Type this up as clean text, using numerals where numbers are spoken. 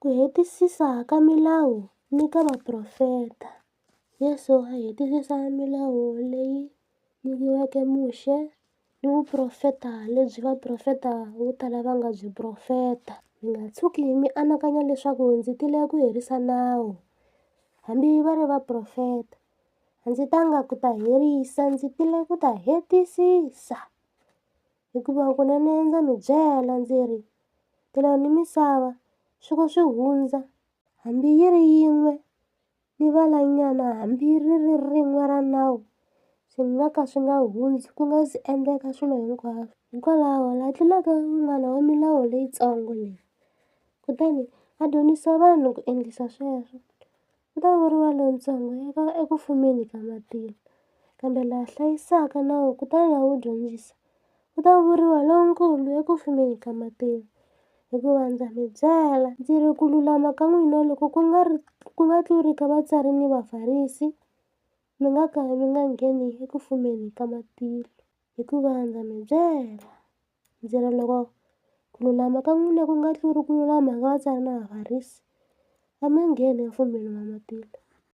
Ku hetisisa ka milawu ni ka vaprofeta. Yesu a hetisisa milawu leyi nyikiweke Muxe ni vuprofeta lebyi vaprofeta vo tala va nga byi profeta. Mi nga tshuki mi anakanya leswaku ndzi tile ku herisa nawu. Hambi va ri vaprofeta, a ndzi tanga ku ta herisa ndzi tile ku ta hetisisa. Hikuva kunene ndza mi byela ndzi ri, tilo ni misava swi ku swi hundza, hambi yi ri yin'we ni valanyana hambi ri ri rin'we ra nawu, swi nga ka swi nga hundzi ku nga si endleka swilo hinkwaswo. Hikwalaho laha tlulaka wun'wana wa milawu leyitsongo leyi, kutani a dyondzisa vanhu ku endlisa sweswo, ku ta vuriwa lontsongo eku fumeni ka matilo. Kambe laha hlayisaka nawu kutani laha wu dyondzisa, ku ta vuriwa lonkulu eku fumeni ka matilo. Hikuva ndza mi byela ndzi ri ku lulama ka n'wina loko ku nga tluri ka vatsari ni vafarisi, mi nga ka mi nga ngheni eku fumeni ka matilo. Hikuva ndza mi byela ndzi ri loko ku lulama ka n'wina ku nga tluri ku lulama ka vatsari na vafarisi, a mi ngheni efumeni wa matilo.